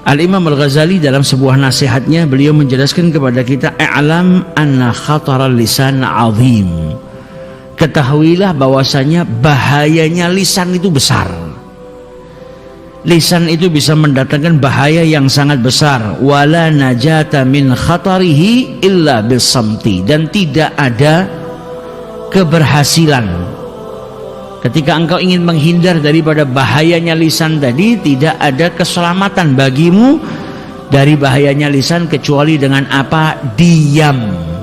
Al-Imam Al-Ghazali dalam sebuah nasihatnya beliau menjelaskan kepada kita, i'lam anna khataral lisan azim. Ketahuilah bahwasanya bahayanya lisan itu besar. Lisan itu bisa mendatangkan bahaya yang sangat besar. Wala najata min khatarihi illa bisamti, dan tidak ada keberhasilan ketika engkau ingin menghindar daripada bahayanya lisan tadi. Tidak ada keselamatan bagimu dari bahayanya lisan kecuali dengan apa? Diam.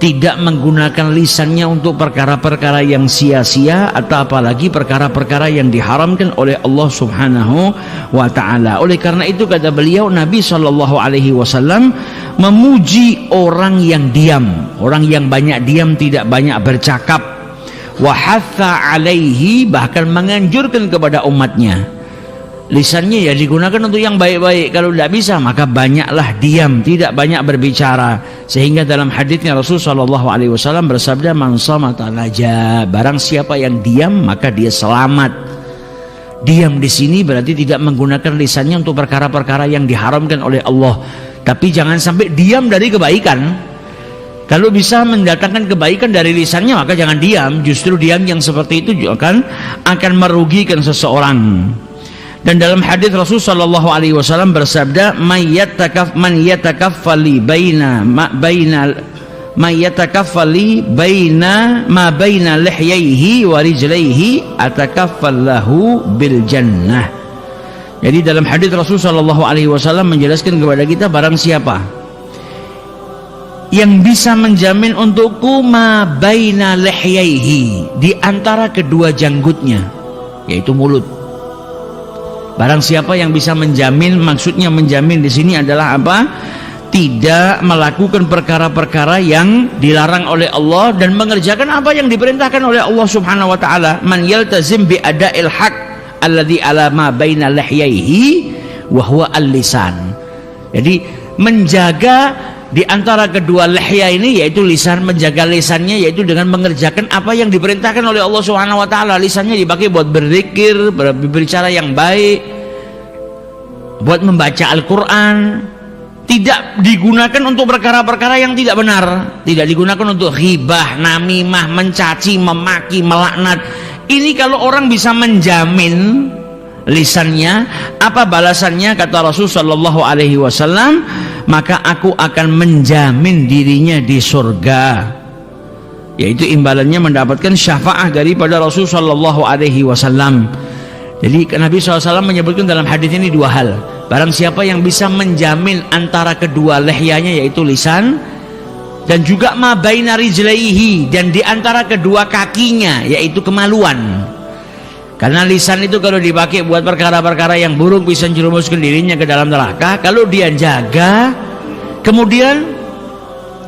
Tidak menggunakan lisannya untuk perkara-perkara yang sia-sia, atau apalagi perkara-perkara yang diharamkan oleh Allah Subhanahu wa ta'ala. Oleh karena itu kata beliau, Nabi SAW memuji orang yang diam, orang yang banyak diam, tidak banyak bercakap. Wahatha alaihi, bahkan menganjurkan kepada umatnya, lisannya ya digunakan untuk yang baik-baik. Kalau tidak bisa maka banyaklah diam, tidak banyak berbicara. Sehingga dalam hadisnya Rasul SAW bersabda, man samata naja, barang siapa yang diam maka dia selamat. Diam di sini berarti tidak menggunakan lisannya untuk perkara-perkara yang diharamkan oleh Allah. Tapi jangan sampai diam dari kebaikan. Kalau bisa mendatangkan kebaikan dari lisannya maka jangan diam. Justru diam yang seperti itu juga akan merugikan seseorang. Dan dalam hadis Rasul sallallahu alaihi wasallam bersabda, man yatakaffali baina ma baina lihyaihi wa rijlaihi atakaffallahu bil jannah. Jadi dalam hadis Rasul sallallahu alaihi wasallam menjelaskan kepada kita, barang siapa yang bisa menjamin untukku ma baina lihyaihi, di antara kedua janggutnya, yaitu mulut. Barang siapa yang bisa menjamin, maksudnya menjamin di sini adalah apa? Tidak melakukan perkara-perkara yang dilarang oleh Allah dan mengerjakan apa yang diperintahkan oleh Allah Subhanahu wa taala. Man yaltazim bi ada'il haq alladhi ala ma baina lihyaihi wa huwa al-lisan. Jadi menjaga di antara kedua lihya ini, yaitu lisan, menjaga lisannya yaitu dengan mengerjakan apa yang diperintahkan oleh Allah Subhanahu wa taala. Lisannya dipakai buat berzikir, berbicara yang baik, buat membaca Al-Qur'an. Tidak digunakan untuk perkara-perkara yang tidak benar. Tidak digunakan untuk ghibah, namimah, mencaci, memaki, melaknat. Ini kalau orang bisa menjamin lisannya, apa balasannya? Kata Rasul sallallahu alaihi wasallam, maka aku akan menjamin dirinya di surga, yaitu imbalannya mendapatkan syafaat daripada Rasul sallallahu alaihi wasallam. Jadi Nabi SAW menyebutkan dalam hadis ini dua hal. Barang siapa yang bisa menjamin antara kedua lehyanya, yaitu lisan, dan juga ma baina rijlaihi, dan di antara kedua kakinya, yaitu kemaluan. Karena lisan itu kalau dipakai buat perkara-perkara yang buruk bisa menjerumuskan dirinya ke dalam neraka. Kalau dia jaga, kemudian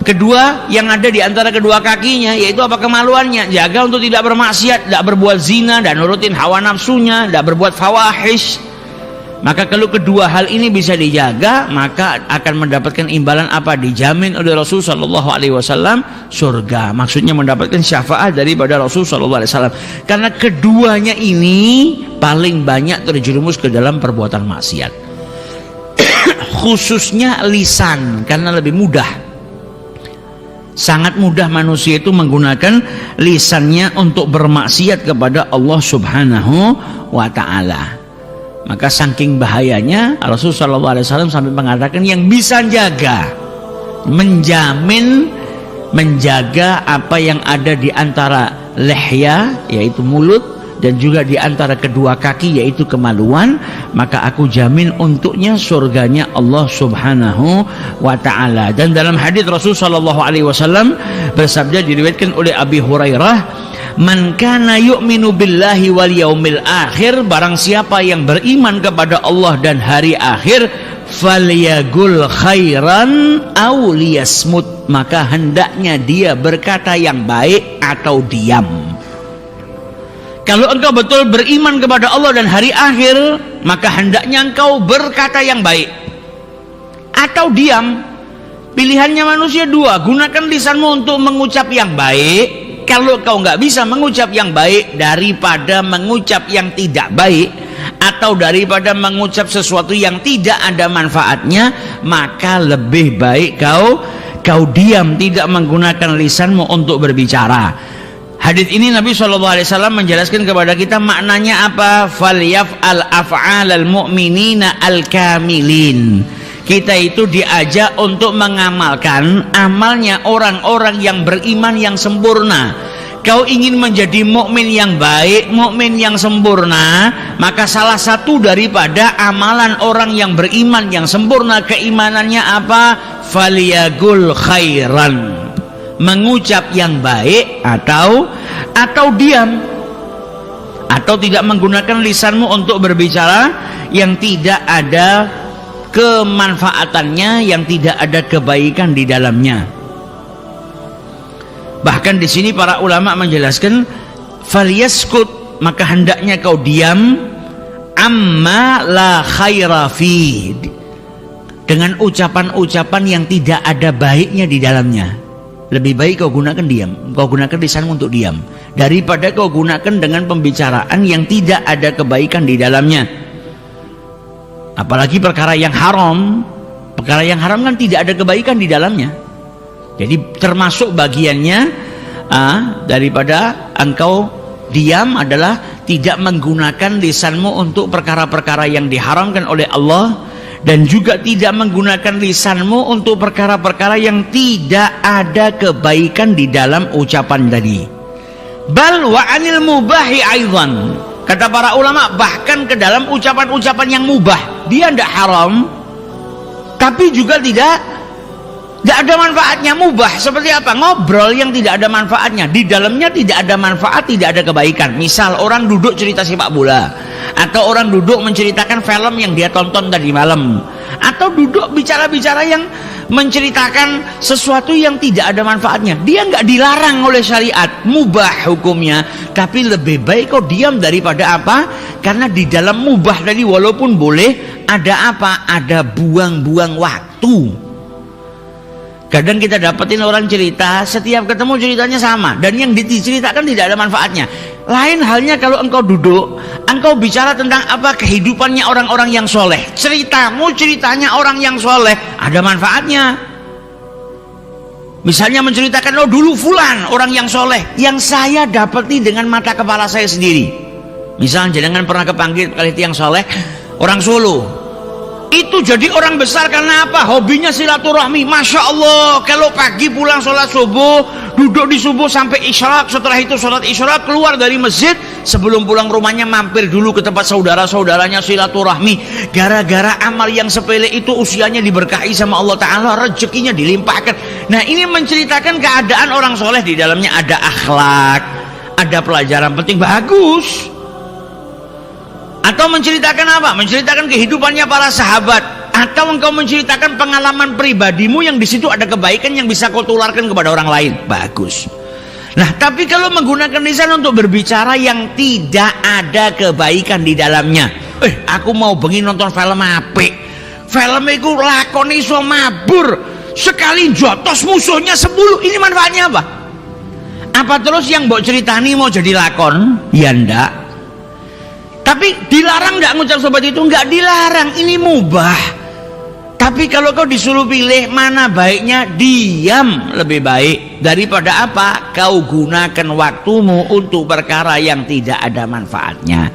kedua yang ada di antara kedua kakinya, yaitu apa? Kemaluannya. Jaga untuk tidak bermaksiat, tidak berbuat zina, dan nurutin hawa nafsunya, tidak berbuat fawahish. Maka kalau kedua hal ini bisa dijaga, maka akan mendapatkan imbalan apa? Dijamin oleh Rasul sallallahu alaihi wasallam surga. Maksudnya mendapatkan syafaat daripada Rasul sallallahu alaihi wasallam. Karena keduanya ini paling banyak terjerumus ke dalam perbuatan maksiat. Khususnya lisan, karena lebih mudah. Sangat mudah manusia itu menggunakan lisannya untuk bermaksiat kepada Allah Subhanahu wa ta'ala. Maka saking bahayanya, Rasulullah SAW sampai mengatakan yang bisa jaga, menjamin, menjaga apa yang ada di antara lihya, yaitu mulut, dan juga di antara kedua kaki, yaitu kemaluan, maka aku jamin untuknya surganya Allah Subhanahu wa ta'ala. Dan dalam hadis Rasulullah SAW bersabda, diriwayatkan oleh Abi Hurairah, man kana yu'minu billahi wal yaumil akhir, barang siapa yang beriman kepada Allah dan hari akhir, falyagul khairan aw liyasmut, maka hendaknya dia berkata yang baik atau diam. Kalau engkau betul beriman kepada Allah dan hari akhir, maka hendaknya engkau berkata yang baik atau diam. Pilihannya manusia dua, gunakan lisanmu untuk mengucap yang baik. Kalau kau nggak bisa mengucap yang baik, daripada mengucap yang tidak baik, atau daripada mengucap sesuatu yang tidak ada manfaatnya, maka lebih baik kau diam, tidak menggunakan lisanmu untuk berbicara. Hadis ini Nabi SAW menjelaskan kepada kita maknanya apa? Falyaf'al af'alal mu'minina al-kamilin. Kita itu diajak untuk mengamalkan amalnya orang-orang yang beriman yang sempurna. Kau ingin menjadi mukmin yang baik, mukmin yang sempurna, maka salah satu daripada amalan orang yang beriman yang sempurna keimanannya apa? Falyagul khairan, mengucap yang baik atau diam, atau tidak menggunakan lisanmu untuk berbicara yang tidak ada kemanfaatannya, yang tidak ada kebaikan di dalamnya. Bahkan di sini para ulama menjelaskan falyaskut, maka hendaknya kau diam, amma la khaira fi, dengan ucapan-ucapan yang tidak ada baiknya di dalamnya. Lebih baik kau gunakan diam, kau gunakan lisanmu untuk diam, daripada kau gunakan dengan pembicaraan yang tidak ada kebaikan di dalamnya. Apalagi perkara yang haram kan tidak ada kebaikan di dalamnya. Jadi termasuk bagiannya daripada engkau diam adalah tidak menggunakan lisanmu untuk perkara-perkara yang diharamkan oleh Allah, dan juga tidak menggunakan lisanmu untuk perkara-perkara yang tidak ada kebaikan di dalam ucapan tadi. Bal wa anil mubahi aidan, kata para ulama, bahkan ke dalam ucapan-ucapan yang mubah, dia tidak haram tapi juga tidak ada manfaatnya. Mubah seperti apa? Ngobrol yang tidak ada manfaatnya, di dalamnya tidak ada manfaat, tidak ada kebaikan. Misal orang duduk cerita sepak bola, atau orang duduk menceritakan film yang dia tonton tadi malam, atau duduk bicara-bicara yang menceritakan sesuatu yang tidak ada manfaatnya. Dia nggak dilarang oleh syariat, mubah hukumnya, tapi lebih baik kau diam daripada apa? Karena di dalam mubah tadi walaupun boleh, ada apa? Ada buang-buang waktu. Kadang kita dapetin orang cerita, setiap ketemu ceritanya sama, dan yang diceritakan tidak ada manfaatnya. Lain halnya kalau engkau duduk, engkau bicara tentang apa? Kehidupannya orang-orang yang soleh. Ceritanya orang yang soleh, ada manfaatnya. Misalnya menceritakan, oh dulu fulan orang yang soleh, yang saya dapati dengan mata kepala saya sendiri. Misalnya jangan pernah kepanggil kali yang soleh, orang Solo. Itu jadi orang besar karena apa? Hobinya silaturahmi. Masya Allah, kalau pagi pulang sholat subuh, duduk di subuh sampai isyraq, setelah itu sholat isyraq, keluar dari masjid, sebelum pulang rumahnya mampir dulu ke tempat saudara-saudaranya silaturahmi. Gara-gara amal yang sepele itu usianya diberkahi sama Allah Ta'ala, rezekinya dilimpahkan. Nah, ini menceritakan keadaan orang soleh, di dalamnya ada akhlak, ada pelajaran penting, bagus. Atau menceritakan apa? Menceritakan kehidupannya para sahabat, atau engkau menceritakan pengalaman pribadimu yang di situ ada kebaikan yang bisa kau tularkan kepada orang lain, bagus. Nah, tapi kalau menggunakan lisan untuk berbicara yang tidak ada kebaikan di dalamnya, aku mau bengi nonton film apik, film itu lakon iso mabur, sekali jotos musuhnya 10, ini manfaatnya apa? Apa terus yang mbok ceritani mau jadi lakon? Ya ndak. Tapi dilarang nggak ngucap seperti itu? Nggak dilarang, ini mubah. Tapi kalau kau disuruh pilih, mana baiknya? Diam lebih baik daripada apa? Kau gunakan waktumu untuk perkara yang tidak ada manfaatnya.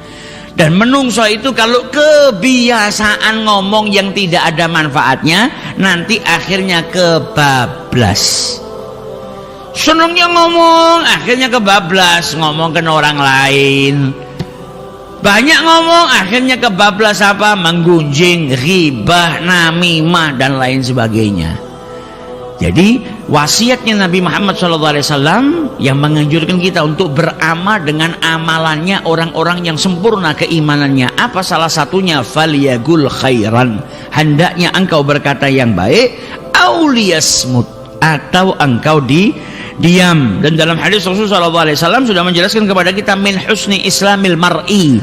Dan menungso itu kalau kebiasaan ngomong yang tidak ada manfaatnya, nanti akhirnya kebablas. Senangnya ngomong, akhirnya kebablas, ngomong ke orang lain. Banyak ngomong, akhirnya kebablas apa? Menggunjing, ghibah, namimah, dan lain sebagainya. Jadi wasiatnya Nabi Muhammad SAW yang menganjurkan kita untuk beramal dengan amalannya orang-orang yang sempurna keimanannya. Apa salah satunya? Falyagul khairan, hendaknya engkau berkata yang baik, auliyasmut, atau engkau diam. Dan dalam hadis Rasulullah SAW sudah menjelaskan kepada kita, min husni islamil mar'i,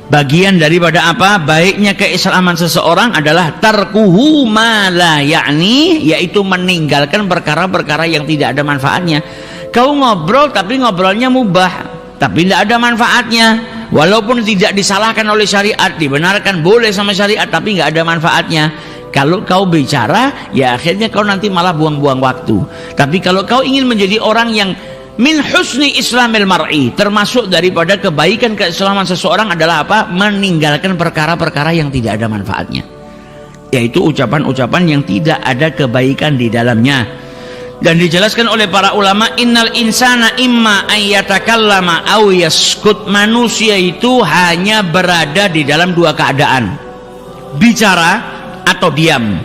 bagian daripada apa? Baiknya keislaman seseorang adalah tarkuhu ma la ya'ni, yaitu meninggalkan perkara-perkara yang tidak ada manfaatnya. Kau ngobrol tapi ngobrolnya mubah, tapi tidak ada manfaatnya, walaupun tidak disalahkan oleh syariat, dibenarkan boleh sama syariat, tapi nggak ada manfaatnya. Kalau kau bicara, ya akhirnya kau nanti malah buang-buang waktu. Tapi kalau kau ingin menjadi orang yang min husni islamil mar'i, termasuk daripada kebaikan keislaman seseorang adalah apa? Meninggalkan perkara-perkara yang tidak ada manfaatnya, yaitu ucapan-ucapan yang tidak ada kebaikan di dalamnya. Dan dijelaskan oleh para ulama, innal insana imma ayyatakallama aw yaskut, manusia itu hanya berada di dalam dua keadaan, bicara atau diam.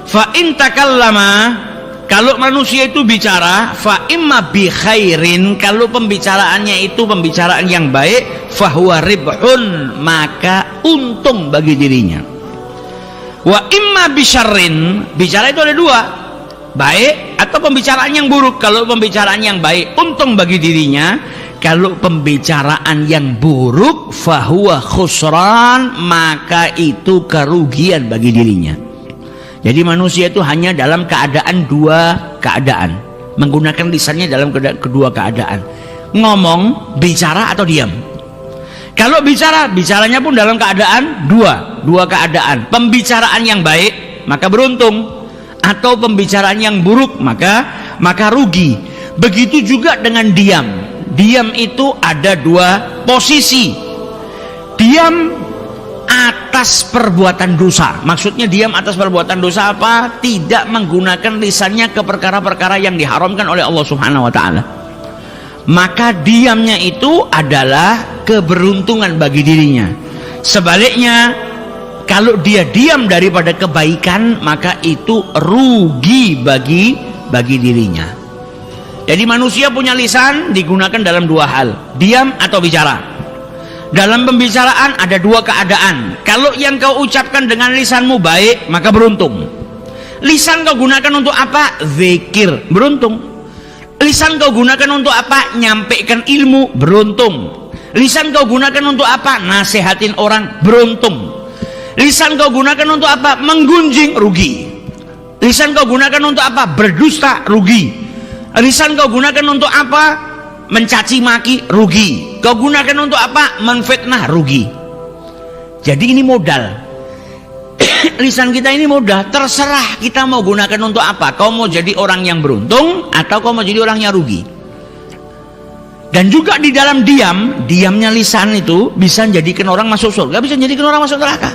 Fa in takallama, kalau manusia itu bicara, fa imma bi khairin, kalau pembicaraannya itu pembicaraan yang baik, fa huwa ribhun, maka untung bagi dirinya. Wa imma bi syarrin, bicara itu ada dua, baik atau pembicaraan yang buruk. Kalau pembicaraan yang baik untung bagi dirinya, kalau pembicaraan yang buruk fahuwa khusran, maka itu kerugian bagi dirinya. Jadi manusia itu hanya dalam keadaan dua keadaan, menggunakan lisannya dalam kedua keadaan, ngomong, bicara atau diam. Kalau bicara, bicaranya pun dalam keadaan dua keadaan, pembicaraan yang baik maka beruntung, atau pembicaraan yang buruk maka rugi. Begitu juga dengan diam. Diam itu ada dua posisi. Diam atas perbuatan dosa. Maksudnya diam atas perbuatan dosa apa? Tidak menggunakan lisannya ke perkara-perkara yang diharamkan oleh Allah Subhanahu wa taala. Maka diamnya itu adalah keberuntungan bagi dirinya. Sebaliknya, kalau dia diam daripada kebaikan, maka itu rugi bagi dirinya. Jadi manusia punya lisan digunakan dalam dua hal, diam atau bicara. Dalam pembicaraan ada dua keadaan. Kalau yang kau ucapkan dengan lisanmu baik, maka beruntung. Lisan kau gunakan untuk apa? Zikir, beruntung. Lisan kau gunakan untuk apa? Nyampaikan ilmu, beruntung. Lisan kau gunakan untuk apa? Nasehatin orang, beruntung. Lisan kau gunakan untuk apa? Menggunjing, rugi. Lisan kau gunakan untuk apa? Berdusta, rugi. Lisan kau gunakan untuk apa? Mencaci maki, rugi. Kau gunakan untuk apa? Menfitnah, rugi. Jadi ini modal. Lisan kita ini modal. Terserah kita mau gunakan untuk apa. Kau mau jadi orang yang beruntung atau kau mau jadi orang yang rugi. Dan juga di dalam diamnya lisan itu bisa menjadikan orang masuk surga, bisa menjadikan orang masuk neraka.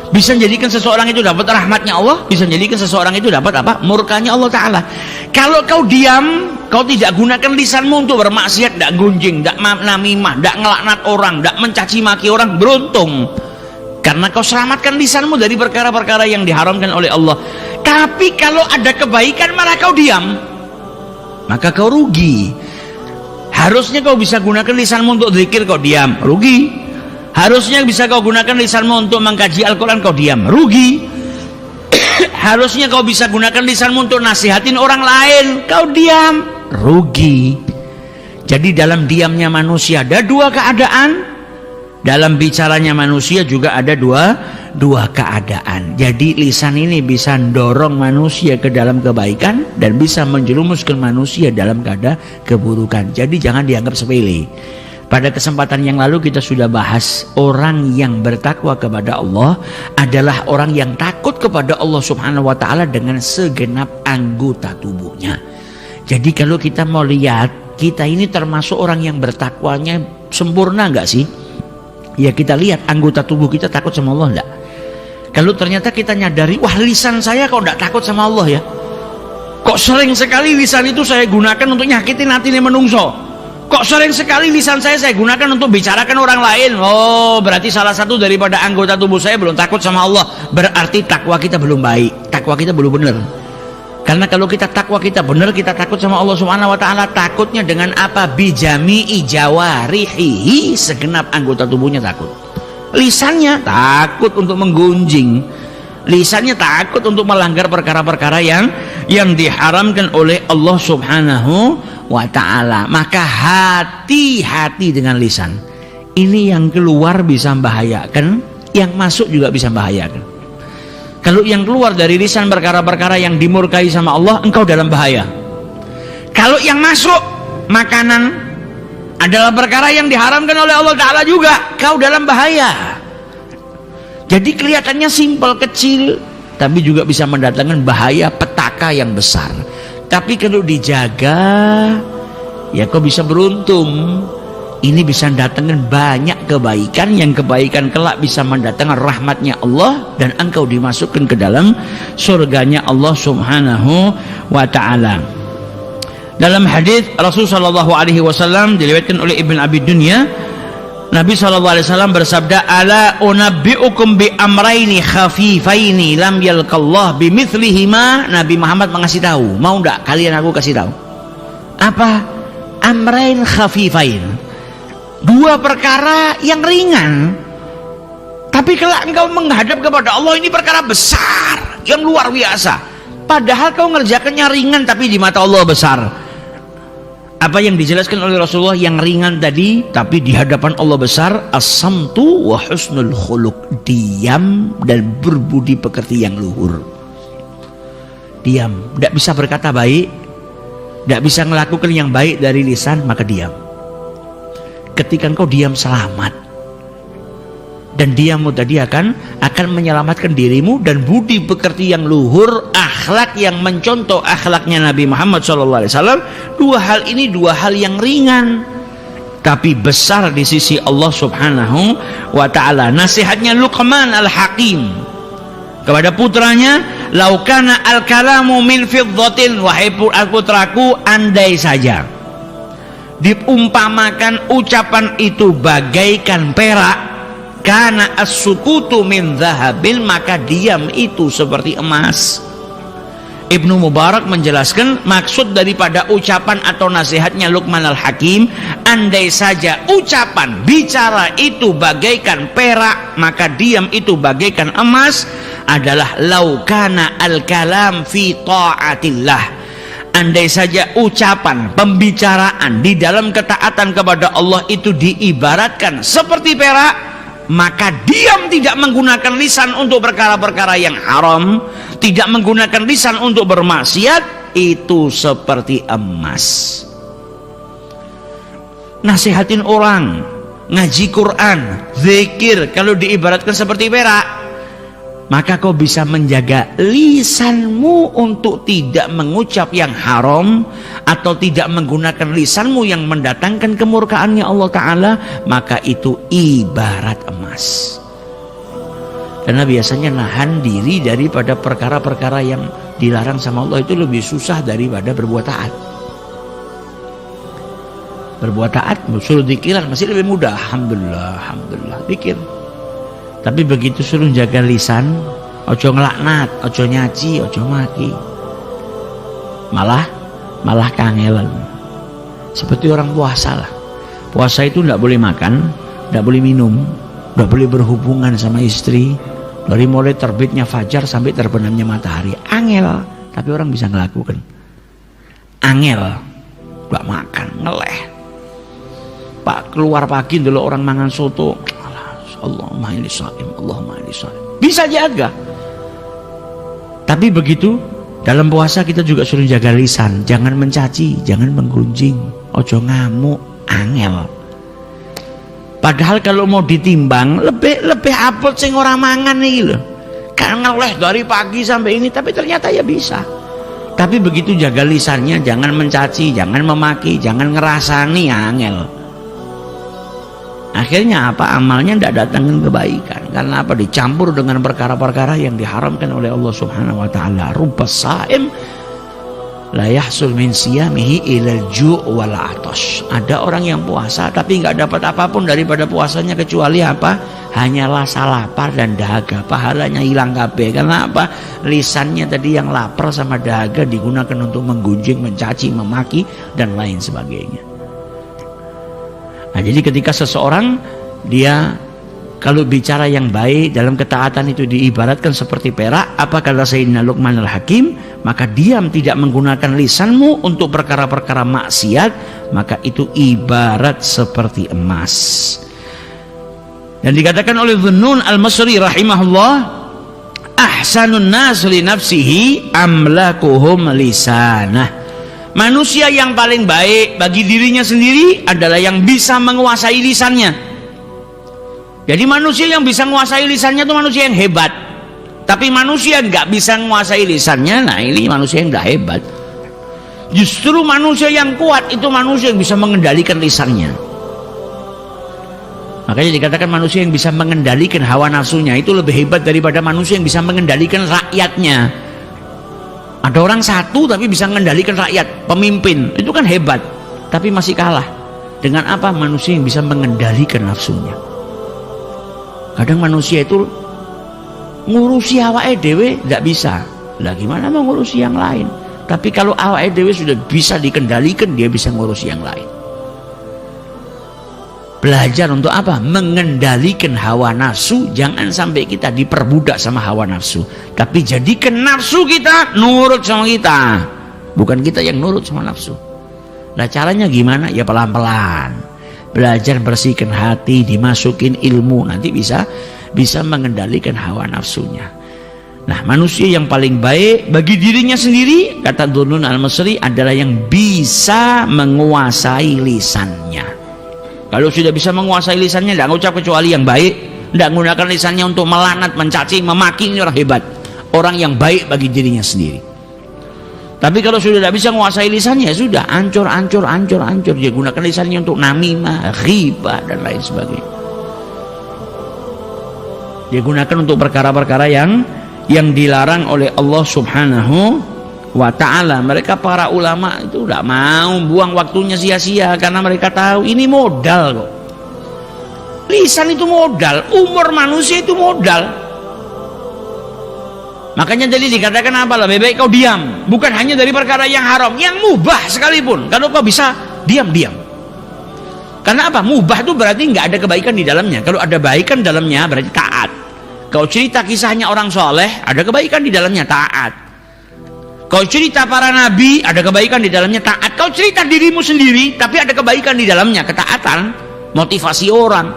Bisa menjadikan seseorang itu dapat rahmatnya Allah, bisa menjadikan seseorang itu dapat apa? Murkanya Allah Ta'ala. Kalau kau diam, kau tidak gunakan lisanmu untuk bermaksiat, tidak gunjing, tidak namimah, tidak ngelaknat orang, tidak mencaci maki orang, beruntung. Karena kau selamatkan lisanmu dari perkara-perkara yang diharamkan oleh Allah. Tapi kalau ada kebaikan malah kau diam, maka kau rugi. Harusnya kau bisa gunakan lisanmu untuk zikir, kau diam, rugi. Harusnya bisa kau gunakan lisanmu untuk mengkaji Al-Quran, kau diam, rugi. Harusnya kau bisa gunakan lisanmu untuk nasihatin orang lain, kau diam, rugi. Jadi dalam diamnya manusia ada dua keadaan, dalam bicaranya manusia juga ada dua keadaan. Jadi lisan ini bisa mendorong manusia ke dalam kebaikan dan bisa menjerumuskan manusia dalam keadaan keburukan. Jadi jangan dianggap sepele. Pada kesempatan yang lalu kita sudah bahas, orang yang bertakwa kepada Allah adalah orang yang takut kepada Allah Subhanahu wa taala dengan segenap anggota tubuhnya. Jadi kalau kita mau lihat, kita ini termasuk orang yang bertakwanya sempurna enggak sih? Ya kita lihat anggota tubuh kita takut sama Allah enggak? Kalau ternyata kita nyadari, wah lisan saya kok enggak takut sama Allah ya? Kok sering sekali lisan itu saya gunakan untuk nyakitin hati menungso? Kok sering sekali lisan saya gunakan untuk bicarakan orang lain? Oh, berarti salah satu daripada anggota tubuh saya belum takut sama Allah. Berarti takwa kita belum baik, takwa kita belum benar. Karena kalau kita takwa kita benar, kita takut sama Allah Subhanahu wa taala, takutnya dengan apa? Bijami'i jawarihi, segenap anggota tubuhnya takut. Lisannya takut untuk menggunjing. Lisannya takut untuk melanggar perkara-perkara yang diharamkan oleh Allah Subhanahu wa ta'ala. Maka hati-hati dengan lisan. Ini yang keluar bisa membahayakan, yang masuk juga bisa membahayakan. Kalau yang keluar dari lisan perkara-perkara yang dimurkai sama Allah, engkau dalam bahaya. Kalau yang masuk makanan, adalah perkara yang diharamkan oleh Allah Ta'ala juga, kau dalam bahaya. Jadi kelihatannya simpel, kecil, tapi juga bisa mendatangkan bahaya petaka yang besar. Tapi kalau dijaga, ya kau bisa beruntung. Ini bisa mendatangkan banyak kebaikan, yang kebaikan kelak bisa mendatangkan rahmatnya Allah, dan engkau dimasukkan ke dalam surganya Allah Subhanahu wa Ta'ala. Dalam hadis Rasulullah SAW diriwayatkan oleh Ibn Abi Dunya, Nabi SAW bersabda, ala unabbi'ukum bi amraini khafifaini lam yalqallah bimithlihima. Nabi Muhammad mengasih tahu, mau enggak kalian aku kasih tahu apa? Amrain khafifain, dua perkara yang ringan, tapi kalau engkau menghadap kepada Allah ini perkara besar yang luar biasa, padahal kau ngerjakannya ringan tapi di mata Allah besar. Apa yang dijelaskan oleh Rasulullah yang ringan tadi, tapi di hadapan Allah besar? As-samtu wa husnul khuluq, diam dan berbudi pekerti yang luhur. Diam, tidak bisa berkata baik, tidak bisa melakukan yang baik dari lisan, maka diam. Ketika engkau diam, selamat. Dan diammu tadi akan menyelamatkan dirimu, dan budi pekerti yang luhur, akhlak yang mencontoh akhlaknya Nabi Muhammad SAW. Dua hal ini dua hal yang ringan tapi besar di sisi Allah Subhanahu wa Ta'ala. Nasihatnya Luqman al-Hakim kepada putranya, laukana al-kalamu min fiddatin, wahai putraku, andai saja diumpamakan ucapan itu bagaikan perak, karena as-sukutu min dhahabil, maka diam itu seperti emas. Ibnu Mubarak menjelaskan maksud daripada ucapan atau nasihatnya Luqman al-Hakim, andai saja ucapan bicara itu bagaikan perak, maka diam itu bagaikan emas, adalah laukana al-kalam fi ta'atillah. Andai saja ucapan, pembicaraan di dalam ketaatan kepada Allah itu diibaratkan seperti perak, maka diam tidak menggunakan lisan untuk perkara-perkara yang haram, tidak menggunakan lisan untuk bermaksiat, itu seperti emas. Nasihatin orang, ngaji Quran, zikir, kalau diibaratkan seperti perak, maka kau bisa menjaga lisanmu untuk tidak mengucap yang haram, atau tidak menggunakan lisanmu yang mendatangkan kemurkaannya Allah Ta'ala, maka itu ibarat emas. Karena biasanya nahan diri daripada perkara-perkara yang dilarang sama Allah itu lebih susah daripada berbuat taat. Berbuat taat, suruh dikiran masih lebih mudah, alhamdulillah, alhamdulillah, dikir. Tapi begitu suruh jaga lisan, ojo ngelaknat, ojo nyaci, ojo maki, malah kangelan. Seperti orang puasa lah. Puasa itu tidak boleh makan, tidak boleh minum, tidak boleh berhubungan sama istri, dari mulai terbitnya fajar sampai terbenamnya matahari. Angel, tapi orang bisa ngelakukan. Angel, gak makan, ngeleh. Pak keluar pagi dulu orang mangan soto, Allahumma inni shaim, Allahumma inni shaim. Bisa jaga. Tapi begitu dalam puasa kita juga suruh jaga lisan, jangan mencaci, jangan menggunjing, ojo ngamuk, angel. Padahal kalau mau ditimbang lebih apot sing ora mangan nih loh. Kan ngeleh dari pagi sampai ini, tapi ternyata ya bisa. Tapi begitu jaga lisannya, jangan mencaci, jangan memaki, jangan ngerasani, angel. Akhirnya apa? Amalnya tidak datangkan kebaikan. Karena apa? Dicampur dengan perkara-perkara yang diharamkan oleh Allah Subhanahu wa Ta'ala. Rubbas saim la yahsul min siyamihi ilal ju' wal atash. Ada orang yang puasa tapi nggak dapat apapun daripada puasanya kecuali apa? Hanyalah rasa lapar dan dahaga. Pahalanya hilang kabeh. Karena apa? Lisannya tadi yang lapar sama dahaga digunakan untuk menggunjing, mencaci, memaki dan lain sebagainya. Nah, jadi ketika seseorang dia kalau bicara yang baik dalam ketaatan itu diibaratkan seperti perak, apa kata Sayyidina Luqman al-Hakim, maka diam tidak menggunakan lisanmu untuk perkara-perkara maksiat, maka itu ibarat seperti emas. Dan dikatakan oleh Dhunnun al-Masri rahimahullah, ahsanun nas li nafsihi amlakuhum lisanah. Manusia yang paling baik bagi dirinya sendiri adalah yang bisa menguasai lisannya. Jadi manusia yang bisa menguasai lisannya itu manusia yang hebat. Tapi manusia yang nggak bisa menguasai lisannya, nah ini manusia yang nggak hebat. Justru manusia yang kuat itu manusia yang bisa mengendalikan lisannya. Makanya dikatakan manusia yang bisa mengendalikan hawa nafsunya itu lebih hebat daripada manusia yang bisa mengendalikan rakyatnya. Ada orang satu tapi bisa mengendalikan rakyat, pemimpin, itu kan hebat. Tapi masih kalah dengan apa? Manusia yang bisa mengendalikan nafsunya. Kadang manusia itu ngurusi awake dhewe tidak bisa. Lah gimana mau ngurusi yang lain? Tapi kalau awake dhewe sudah bisa dikendalikan, dia bisa ngurusi yang lain. Belajar untuk apa? Mengendalikan hawa nafsu. Jangan sampai kita diperbudak sama hawa nafsu, tapi jadikan nafsu kita nurut sama kita, bukan kita yang nurut sama nafsu. Nah caranya gimana? Ya pelan-pelan. Belajar bersihkan hati, dimasukin ilmu, nanti bisa mengendalikan hawa nafsunya. Nah manusia yang paling baik bagi dirinya sendiri, kata Dhunnun al-Misri, adalah yang bisa menguasai lisannya. Kalau sudah bisa menguasai lisannya, tidak ngucap kecuali yang baik, tidak menggunakan lisannya untuk melanat, mencaci, memaki, ini orang hebat, orang yang baik bagi dirinya sendiri. Tapi kalau sudah tidak bisa menguasai lisannya, sudah hancur. Dia gunakan lisannya untuk namimah, ghibah, dan lain sebagainya. Dia gunakan untuk perkara-perkara yang dilarang oleh Allah Subhanahu wa ta'ala. Mereka para ulama itu tidak mau buang waktunya sia-sia karena mereka tahu ini modal kok. Lisan itu modal, umur manusia itu modal. Makanya jadi dikatakan apa? Lebih baik kau diam, bukan hanya dari perkara yang haram, yang mubah sekalipun. Kalau kau bisa diam. Karena apa? Mubah itu berarti nggak ada kebaikan di dalamnya. Kalau ada kebaikan dalamnya berarti taat. Kau cerita kisahnya orang soleh, ada kebaikan di dalamnya, taat. Kau cerita para nabi, ada kebaikan di dalamnya, taat. Kau cerita dirimu sendiri, tapi ada kebaikan di dalamnya, ketaatan, motivasi orang.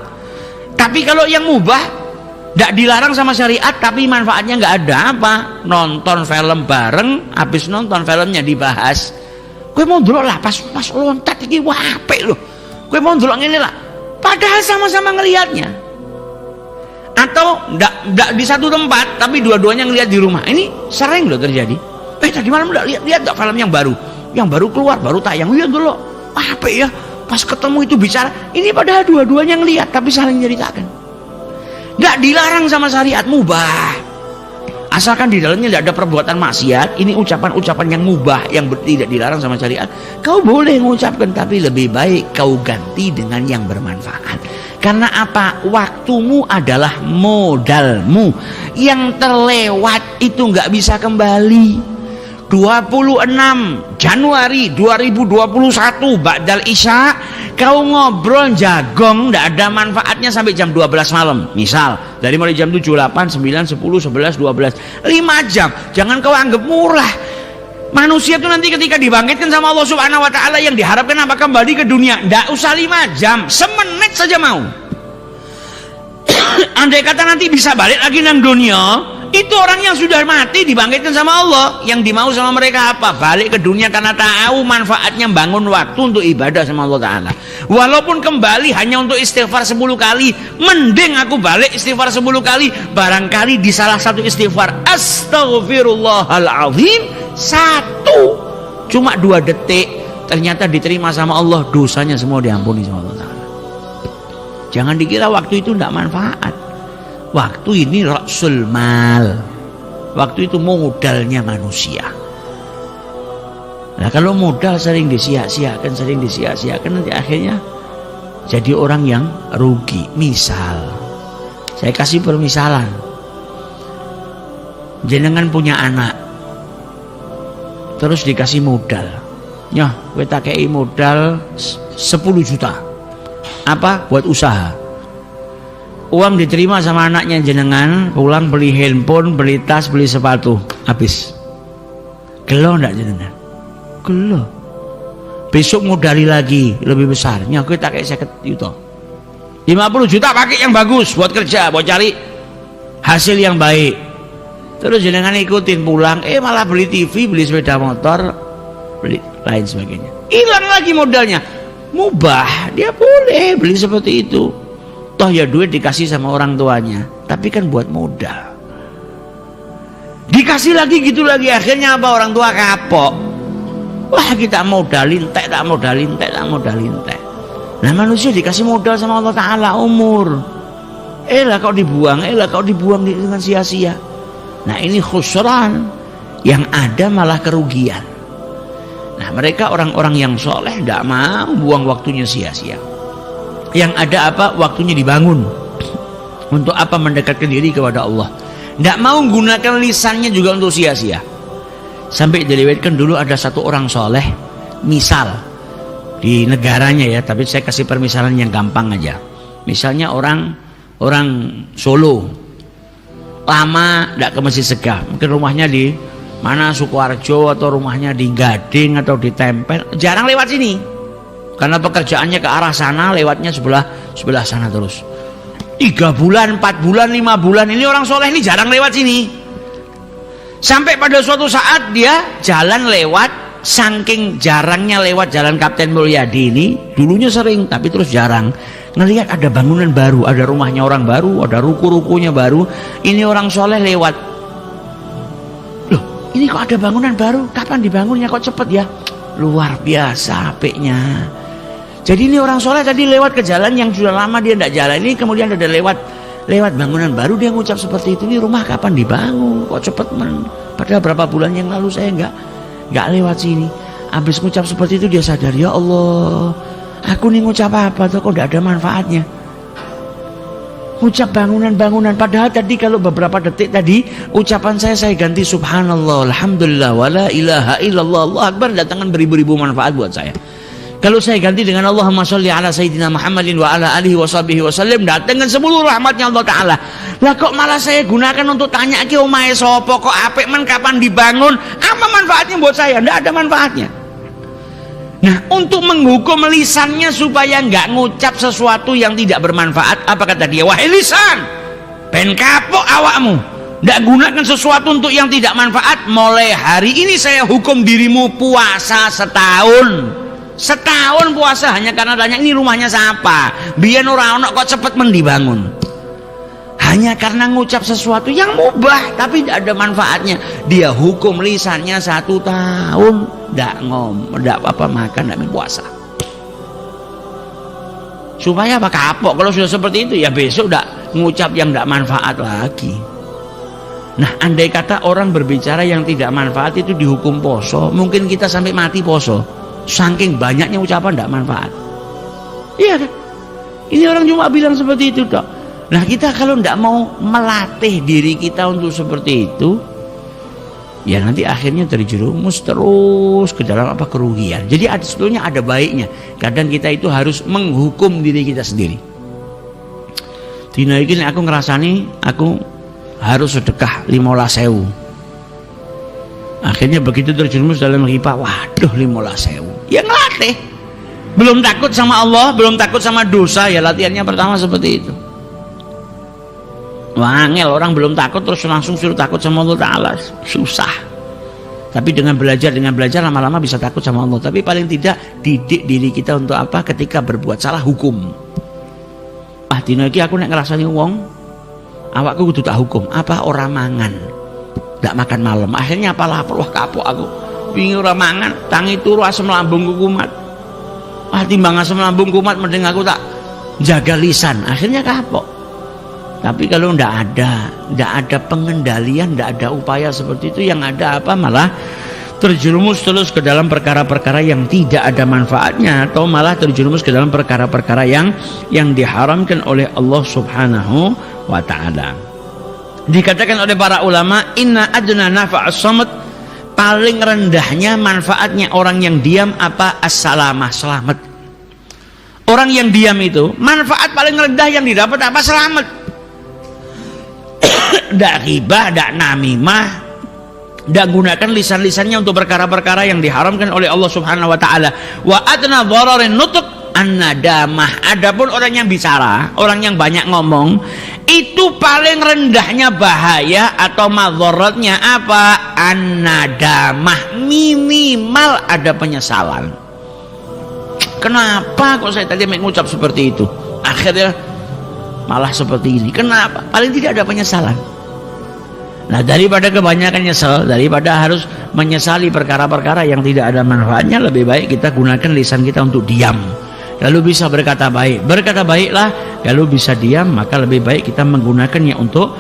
Tapi kalau yang mubah, tidak dilarang sama syariat, tapi manfaatnya nggak ada apa? Nonton film bareng, habis nonton filmnya dibahas. Gue mau dulu lah, pas loncat ini wapek loh. Gue mau dulu ini lah, padahal sama-sama ngelihatnya. Atau ndak di satu tempat tapi dua-duanya ngelihat di rumah. Ini sering loh terjadi. Tadi malam udah lihat nggak film yang baru keluar, baru tayang, lihat dulu. Apa ya? Pas ketemu itu bicara, ini padahal dua-duanya ngelihat tapi saling ceritakan. Nggak dilarang sama syariat, mubah. Asalkan di dalamnya tidak ada perbuatan maksiat. Ini ucapan-ucapan yang mubah, yang tidak dilarang sama syariat. Kau boleh mengucapkan, tapi lebih baik kau ganti dengan yang bermanfaat. Karena apa? Waktumu adalah modalmu. Yang terlewat itu nggak bisa kembali. 26 Januari 2021 Ba'dal Isya, kau ngobrol jagong nggak ada manfaatnya sampai jam 12 malam. Misal dari mulai jam 7, 8, 9, 10, 11, 12, 5 jam. Jangan kau anggap murah. Manusia itu nanti ketika dibangkitkan sama Allah Subhanahu wa ta'ala, yang diharapkan apa? Kembali ke dunia. Nggak usah 5 jam, semenit saja mau. Andai kata nanti bisa balik lagi nang dunia, itu orang yang sudah mati dibangkitkan sama Allah. Yang dimau sama mereka apa? Balik ke dunia karena tahu manfaatnya bangun waktu untuk ibadah sama Allah Ta'ala. Walaupun kembali hanya untuk istighfar 10 kali, mending aku balik istighfar 10 kali. Barangkali di salah satu istighfar Astaghfirullahaladzim, 1 cuma 2 detik, ternyata diterima sama Allah, dosanya semua diampuni sama Allah Ta'ala. Jangan dikira waktu itu tidak manfaat. Waktu ini rasul mal. Waktu itu modalnya manusia. Nah kalau modal sering disia-siakan, nanti akhirnya jadi orang yang rugi. Misal, saya kasih permisalan. Jenengan punya anak, terus dikasih modal. Nyoh, gue tak kei modal 10 juta. Apa? Buat usaha. Uang diterima sama anaknya jenengan, pulang beli handphone, beli tas, beli sepatu, habis. Gelo enggak jenengan? Gelo. Besok modali lagi lebih besar. Nyaku tak kayak 50 juta. 50 juta pakai yang bagus buat kerja, buat cari hasil yang baik. Terus jenengan ikutin pulang, malah beli TV, beli sepeda motor, beli lain sebagainya. Hilang lagi modalnya. Mubah, dia boleh beli seperti itu. Toh ya duit dikasih sama orang tuanya, tapi kan buat modal. Dikasih lagi gitu lagi, akhirnya apa? Orang tua kapok. Wah, kita modalin teh, tak modalin teh, tak modalin teh. Nah, manusia dikasih modal sama Allah Ta'ala umur. Kau dibuang dengan sia-sia. Nah, ini khusran. Yang ada malah kerugian. Nah, mereka orang-orang yang soleh tidak mau buang waktunya sia-sia. Yang ada apa? Waktunya dibangun. Untuk apa? Mendekatkan diri kepada Allah. Tidak mau gunakan lisannya juga untuk sia-sia. Sampai diriwayatkan dulu ada satu orang soleh, misal di negaranya ya, tapi saya kasih permisalan yang gampang aja. Misalnya orang Solo, lama tidak ke Masjid Segah, mungkin rumahnya di mana, Sukoharjo, atau rumahnya di Gading atau di Tempel, jarang lewat sini karena pekerjaannya ke arah sana, lewatnya sebelah sana terus. 3 bulan, 4 bulan, 5 bulan ini orang soleh ini jarang lewat sini. Sampai pada suatu saat dia jalan lewat, saking jarangnya lewat jalan Kapten Mulyadi ini, dulunya sering tapi terus jarang, ngelihat ada bangunan baru, ada rumahnya orang baru, ada ruku-rukunya baru. Ini orang soleh lewat, loh ini kok ada bangunan baru, kapan dibangunnya kok cepet ya, luar biasa apiknya. Jadi ini orang soleh tadi lewat ke jalan yang sudah lama dia tidak jalan, ini kemudian ada lewat bangunan baru, dia ngucap seperti itu, ini rumah kapan dibangun kok cepet padahal berapa bulan yang lalu saya nggak lewat sini. Habis ngucap seperti itu dia sadar, ya Allah, aku nih ngucap apa tuh kok tidak ada manfaatnya. Ngucap bangunan, padahal tadi kalau beberapa detik tadi ucapan saya ganti subhanallah, alhamdulillah, wala ilaha illallah, Allah akbar, datangkan beribu-ribu manfaat buat saya. Kalau saya ganti dengan Allahumma sholli ala sayyidina Muhammadin wa ala alihi wa sahbihi wasallam, datangkan seluruh rahmatnya Allah Ta'ala. Lah kok malah saya gunakan untuk tanya ki omahe sapa kok apik men, kapan dibangun, apa manfaatnya buat saya? Tidak ada manfaatnya. Nah, untuk menghukum lisannya supaya nggak ngucap sesuatu yang tidak bermanfaat, apa kata dia? Wahai lisan, ben kapok awakmu, nggak gunakan sesuatu untuk yang tidak manfaat. Mulai hari ini saya hukum dirimu puasa setahun puasa, hanya karena tanya ini rumahnya siapa, biar ora ono kok cepet mendibangun. Hanya karena ngucap sesuatu yang mubah tapi tidak ada manfaatnya, dia hukum lisannya 1 tahun tidak apa makan, tidak puasa. Supaya apa? Kapok. Kalau sudah seperti itu ya besok tidak ngucap yang tidak manfaat lagi. Nah, andai kata orang berbicara yang tidak manfaat itu dihukum poso, mungkin kita sampai mati poso. Saking banyaknya ucapan tidak manfaat. Iya kan? Ini orang cuma bilang seperti itu toh. Nah, kita kalau tidak mau melatih diri kita untuk seperti itu, ya nanti akhirnya terjerumus terus ke dalam kerugian. Jadi sebetulnya ada baiknya. Kadang kita itu harus menghukum diri kita sendiri. Dina iki aku ngerasani aku harus sedekah 15.000. Akhirnya begitu terjerumus dalam riba, waduh 15.000. Ya ngelatih. Belum takut sama Allah, belum takut sama dosa, ya latihannya pertama seperti itu. Wangel, orang belum takut terus langsung suruh takut sama Allah Ta'ala, susah. Tapi dengan belajar lama-lama bisa takut sama Allah. Tapi paling tidak didik diri kita untuk apa? Ketika berbuat salah hukum. Dina iki aku nek ngrasani wong, awakku kudu tak hukum. Apa orang mangan? Tidak makan malam, akhirnya apa lapar, wah kapok aku, pingin ora mangan, tangi turu asam lambungku kumat. Timbang asam lambung kumat mending aku tak jaga lisan, akhirnya kapok. Tapi kalau tidak ada pengendalian, tidak ada upaya seperti itu, yang ada apa? Malah terjerumus terus ke dalam perkara-perkara yang tidak ada manfaatnya, atau malah terjerumus ke dalam perkara-perkara yang diharamkan oleh Allah Subhanahu wa Ta'ala. Dikatakan oleh para ulama, inna adna nafa'as samat, paling rendahnya manfaatnya orang yang diam apa? As-salamah, selamat. Orang yang diam itu manfaat paling rendah yang didapat apa? Selamat. Tidak ghibah, tidak namimah, tidak gunakan lisan-lisannya untuk perkara-perkara yang diharamkan oleh Allah Subhanahu wa Ta'ala. Wa adna dhararin nutuk an-nadamah. Adapun orang yang bicara, orang yang banyak ngomong, itu paling rendahnya bahaya atau madharatnya apa? an-nadamah, minimal ada penyesalan. Kenapa kok saya tadi mengucap seperti itu, akhirnya malah seperti ini? Kenapa? Paling tidak ada penyesalan. Nah, daripada kebanyakan nyesel, daripada harus menyesali perkara-perkara yang tidak ada manfaatnya, lebih baik kita gunakan lisan kita untuk diam, lalu bisa berkata baik. Berkata baiklah, lalu bisa diam, maka lebih baik kita menggunakannya untuk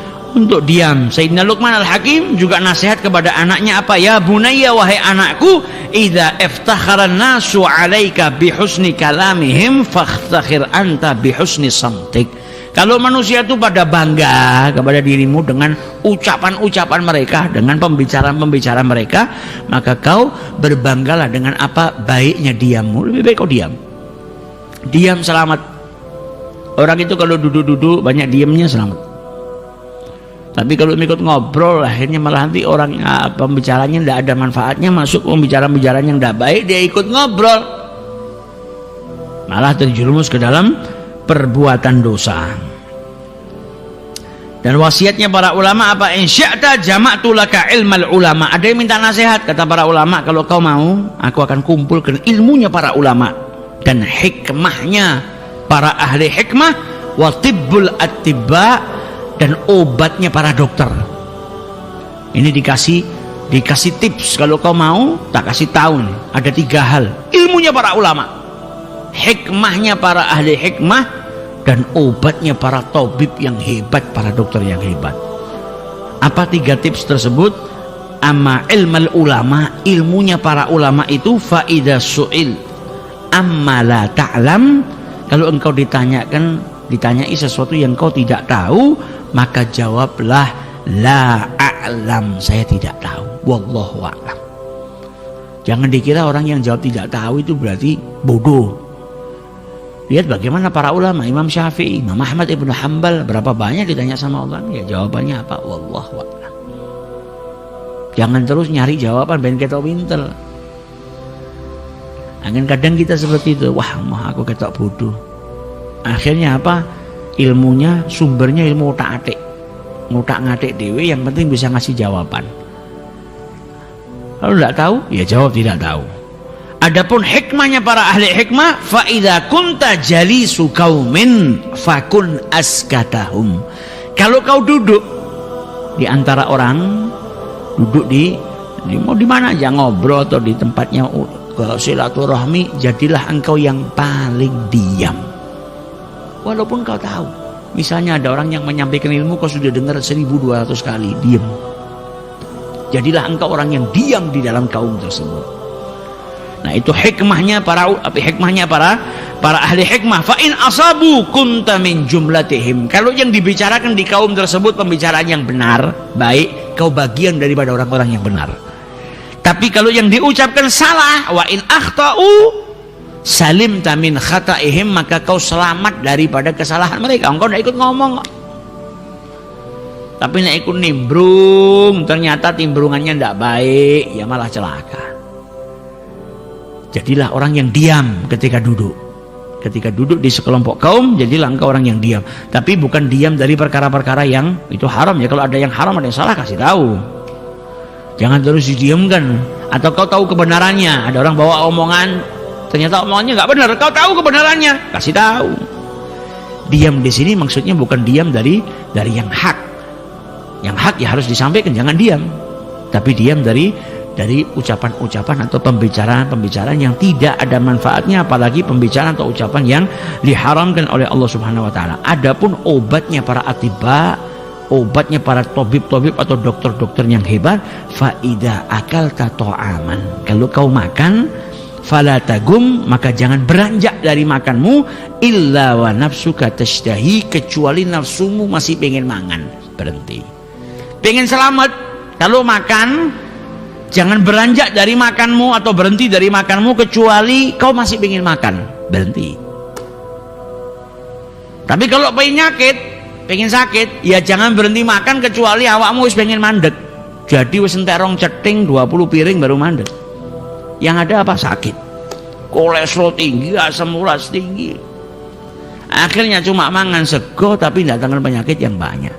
diam. Sayyidina Luqman Al-Hakim juga nasihat kepada anaknya apa? Ya bunayya, wahai anakku, idza iftakharan nasu 'alaika bihusni kalamihim fakhtakhir anta bihusni samtik. Kalau manusia itu pada bangga kepada dirimu dengan ucapan-ucapan mereka, dengan pembicaraan-pembicaraan mereka, maka kau berbanggalah dengan apa? Baiknya diammu. Lebih baik kau diam. Diam selamat. Orang itu kalau duduk-duduk banyak diamnya selamat. Tapi kalau ikut ngobrol, akhirnya malah nanti orang pembicaranya tidak ada manfaatnya, masuk pembicaraan-pembicaraan yang tidak baik, dia ikut ngobrol, malah terjerumus ke dalam perbuatan dosa. Dan wasiatnya para ulama apa? Insya'ta jama'tu laka ilmal ulama. Ada yang minta nasihat, kata para ulama, kalau kau mau, aku akan kumpulkan ilmunya para ulama dan hikmahnya para ahli hikmah, wa tibbul atibba, dan obatnya para dokter. Ini dikasih tips, kalau kau mau tak kasih tahu nih. Ada 3 hal, ilmunya para ulama, hikmahnya para ahli hikmah, dan obatnya para tabib yang hebat, para dokter yang hebat. Apa 3 tips tersebut? Amma ilmal ulama, ilmunya para ulama itu, faida su'il amma la ta'lam, kalau engkau ditanyai sesuatu yang kau tidak tahu, maka jawablah la a'lam, saya tidak tahu, wallahu a'lam. Jangan dikira orang yang jawab tidak tahu itu berarti bodoh. Lihat bagaimana para ulama, Imam Syafi'i, Imam Ahmad ibn Hanbal, berapa banyak ditanya sama Allah, ya jawabannya apa? Wallahu a'lam. Jangan terus nyari jawaban ben ketok pinter. Kadang kita seperti itu, wah mah aku ketok bodoh. Akhirnya apa? Ilmunya, sumbernya ilmu otak-atik, ngotak-ngatik dewe, yang penting bisa ngasih jawaban. Kalau tidak tahu, ya jawab tidak tahu. Adapun hikmahnya para ahli hikmah, fa idza kunta jalisu qaumin fakun askatahum. Kalau kau duduk di antara orang, duduk di mau di mana aja, ngobrol atau di tempatnya silaturahmi, jadilah engkau yang paling diam. Walaupun kau tahu, misalnya ada orang yang menyampaikan ilmu, kau sudah dengar 1200 kali, diam. Jadilah engkau orang yang diam di dalam kaum tersebut. Nah, itu hikmahnya para ahli hikmah. Fa in asabu kunta min jumlatihim. Kalau yang dibicarakan di kaum tersebut pembicaraan yang benar, baik, kau bagian daripada orang-orang yang benar. Tapi kalau yang diucapkan salah, wa in akhtau salim tamin khata'ihim, maka kau selamat daripada kesalahan mereka. Engkau tidak ikut ngomong, tapi tidak ikut nimbrung, ternyata timbrungannya tidak baik, ya malah celaka. Jadilah orang yang diam ketika duduk. Ketika duduk di sekelompok kaum, jadilah engkau orang yang diam. Tapi bukan diam dari perkara-perkara yang itu haram ya. Kalau ada yang haram, ada yang salah, kasih tahu. Jangan terus didiamkan. Atau kau tahu kebenarannya, ada orang bawa omongan, ternyata omongannya nggak benar, kau tahu kebenarannya, kasih tahu. Diam di sini maksudnya bukan diam dari yang hak. Yang hak ya harus disampaikan, jangan diam. Tapi diam dari ucapan-ucapan atau pembicaraan-pembicaraan yang tidak ada manfaatnya, apalagi pembicaraan atau ucapan yang diharamkan oleh Allah Subhanahu wa taala. Adapun obatnya para atibba, obatnya para tabib-tabib atau dokter-dokter yang hebat, faida akalta ta'aman. Kalau kau makan, fala tagum, maka jangan beranjak dari makanmu, illa wa nafsuka tashtahi, kecuali nafsumu masih pengen mangan. Berhenti. Pengen selamat, kalau makan jangan beranjak dari makanmu atau berhenti dari makanmu kecuali kau masih ingin makan, berhenti. Tapi kalau pengen sakit, ya jangan berhenti makan kecuali awakmu wis pengen mandek. Jadi wis entek rong ceting 20 piring baru mandek. Yang ada apa? Sakit. Kolesterol tinggi, asam urat tinggi. Akhirnya cuma mangan sego tapi datangkan penyakit yang banyak.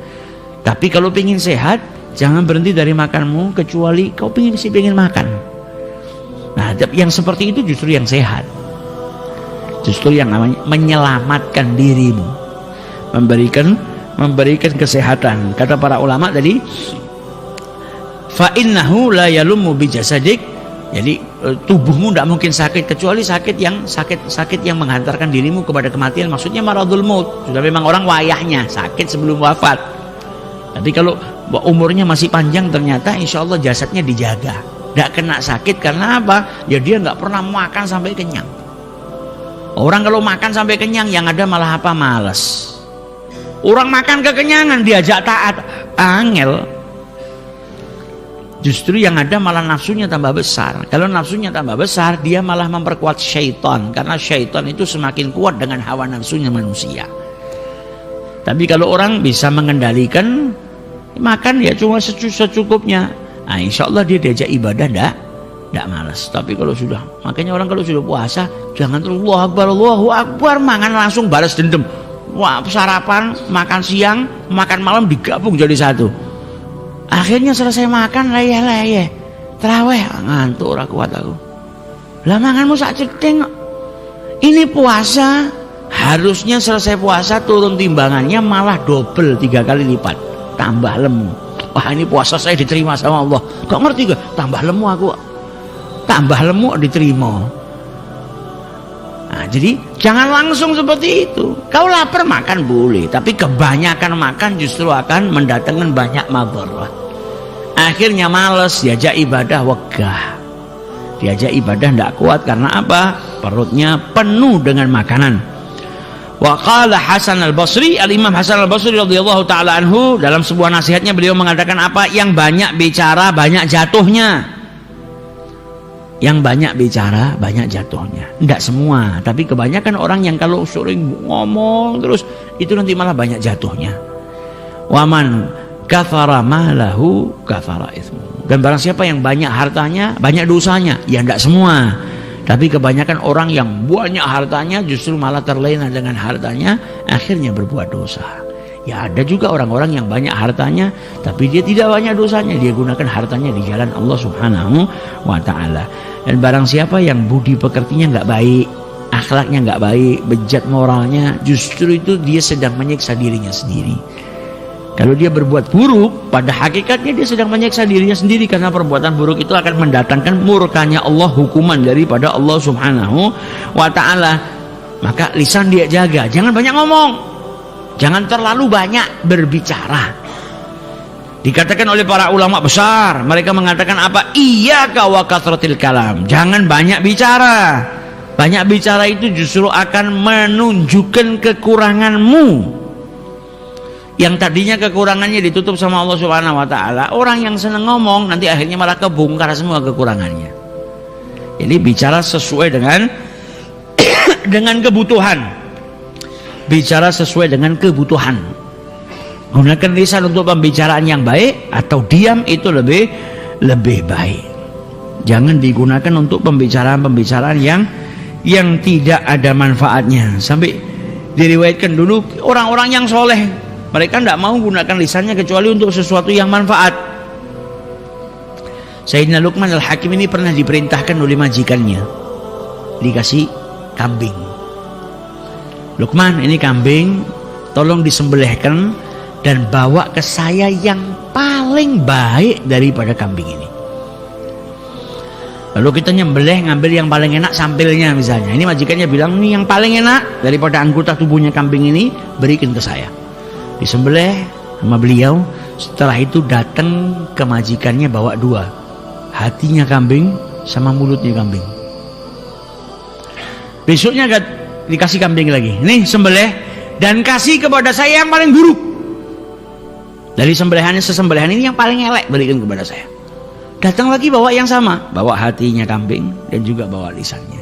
Tapi kalau pengen sehat, Jangan berhenti dari makanmu kecuali kau pengen makan. Nah, yang seperti itu justru yang sehat. Justru yang namanya menyelamatkan dirimu, memberikan kesehatan. Kata para ulama tadi, fa innahu la yalumu bi jasadik. Jadi tubuhmu tidak mungkin sakit kecuali sakit yang menghantarkan dirimu kepada kematian. Maksudnya maradul maut. Sudah memang orang wayahnya sakit sebelum wafat. Tapi kalau umurnya masih panjang, ternyata insya Allah jasadnya dijaga, tidak kena sakit. Karena apa? Ya dia nggak pernah makan sampai kenyang. Orang kalau makan sampai kenyang, yang ada malah apa? Malas. Orang makan kekenyangan diajak taat, angel. Justru yang ada malah nafsunya tambah besar. Kalau nafsunya tambah besar, dia malah memperkuat syaitan. Karena syaitan itu semakin kuat dengan hawa nafsunya manusia. Tapi kalau orang bisa mengendalikan, makan ya cuma secukupnya, nah, insya Allah dia diajak ibadah tidak malas. Tapi kalau sudah, makanya orang kalau sudah puasa, jangan terus Allahu Akbar, mangan langsung balas dendam. Wah, sarapan, makan siang, makan malam digabung jadi satu. Akhirnya selesai makan layeh terawih, ngantuk, ora kuat aku. Lah manganmu sak cething. Ini puasa, harusnya selesai puasa turun timbangannya malah double, 3 kali lipat, tambah lemu. Wah, ini puasa saya diterima sama Allah. Kok ngerti gak? Tambah lemu aku. Tambah lemu diterima. Nah, jadi jangan langsung seperti itu. Kau lapar makan boleh, tapi kebanyakan makan justru akan mendatangkan banyak mabarat. Akhirnya males, diajak ibadah wegah. Diajak ibadah tidak kuat karena apa? Perutnya penuh dengan makanan. Wa qala Hasan al-Basri, al-Imam Hasan al-Basri radhiyallahu taala anhu, dalam sebuah nasihatnya beliau mengatakan apa? Yang banyak bicara banyak jatuhnya. Yang banyak bicara banyak jatuhnya. Tidak semua, tapi kebanyakan orang yang kalau sering ngomong terus itu nanti malah banyak jatuhnya. Waman kathara malahu kathara itsmu. Dan barang siapa yang banyak hartanya banyak dosanya. Ya tidak semua, tapi kebanyakan orang yang banyak hartanya justru malah terlena dengan hartanya, akhirnya berbuat dosa. Ya ada juga orang-orang yang banyak hartanya tapi dia tidak banyak dosanya, dia gunakan hartanya di jalan Allah Subhanahu wa ta'ala. Dan barang siapa yang budi pekertinya nggak baik, akhlaknya nggak baik, bejat moralnya, justru itu dia sedang menyiksa dirinya sendiri. Kalau dia berbuat buruk, pada hakikatnya dia sedang menyiksa dirinya sendiri, karena perbuatan buruk itu akan mendatangkan murkanya Allah, hukuman daripada Allah Subhanahu wa ta'ala. Maka lisan dia jaga, jangan banyak ngomong, jangan terlalu banyak berbicara. Dikatakan oleh para ulama besar, mereka mengatakan apa? Iyyaka wa kathratil kalam. Jangan banyak bicara. Banyak bicara itu justru akan menunjukkan kekuranganmu. Yang tadinya kekurangannya ditutup sama Allah Subhanahu wa ta'ala. Orang yang senang ngomong nanti akhirnya malah kebongkar semua kekurangannya. Jadi bicara sesuai dengan dengan kebutuhan. Bicara sesuai dengan kebutuhan. Gunakan lisan untuk pembicaraan yang baik, atau diam itu lebih baik. Jangan digunakan untuk pembicaraan yang tidak ada manfaatnya. Sampai diriwayatkan dulu orang-orang yang soleh, mereka tidak mau gunakan lisannya kecuali untuk sesuatu yang manfaat. Sayyidina Luqman al-Hakim ini pernah diperintahkan oleh majikannya, dikasih kambing. Luqman, ini kambing, tolong disembelihkan dan bawa ke saya yang paling baik daripada kambing ini. Lalu kita nyembelih, ngambil yang paling enak, sampilnya misalnya. Ini majikannya bilang, ini yang paling enak daripada anggota tubuhnya kambing ini, berikan ke saya. Disembelih sama beliau. Setelah itu datang ke majikannya bawa 2, hatinya kambing sama mulutnya kambing. Besoknya dikasih kambing lagi, ini sembelih dan kasih kepada saya yang paling buruk. Dari sesembelihan ini yang paling elek berikan kepada saya. Datang lagi bawa yang sama, bawa hatinya kambing dan juga bawa lisannya.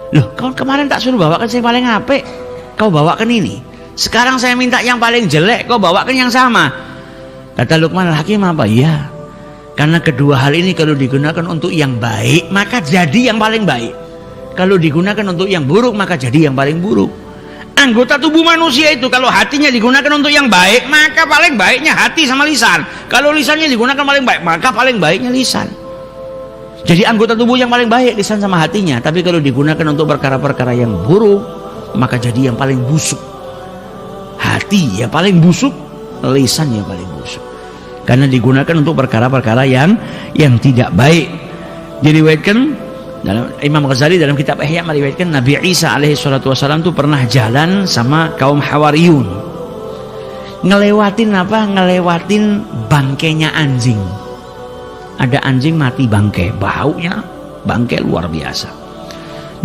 Loh, kau kemarin tak suruh bawakan yang paling apik, kau bawakan ini. Sekarang saya minta yang paling jelek, kau bawakan yang sama. Kata Luqman al-Hakim apa? Iya, karena kedua hal ini kalau digunakan untuk yang baik maka jadi yang paling baik. Kalau digunakan untuk yang buruk maka jadi yang paling buruk. Anggota tubuh manusia itu kalau hatinya digunakan untuk yang baik, maka paling baiknya hati sama lisan. Kalau lisannya digunakan paling baik, maka paling baiknya lisan. Jadi anggota tubuh yang paling baik lisan sama hatinya. Tapi kalau digunakan untuk perkara-perkara yang buruk, maka jadi yang paling busuk. Hati yang paling busuk, lisan yang paling busuk. Karena digunakan untuk perkara-perkara yang tidak baik. Jadi diriwayatkan dalam Imam Ghazali dalam kitab Ihya meriwayatkan Nabi Isa alaihi salatu wasallam tuh pernah jalan sama kaum Hawariyun. Ngelewatin apa? Ngelewatin bangkainya anjing. Ada anjing mati bangkai, baunya bangkai luar biasa.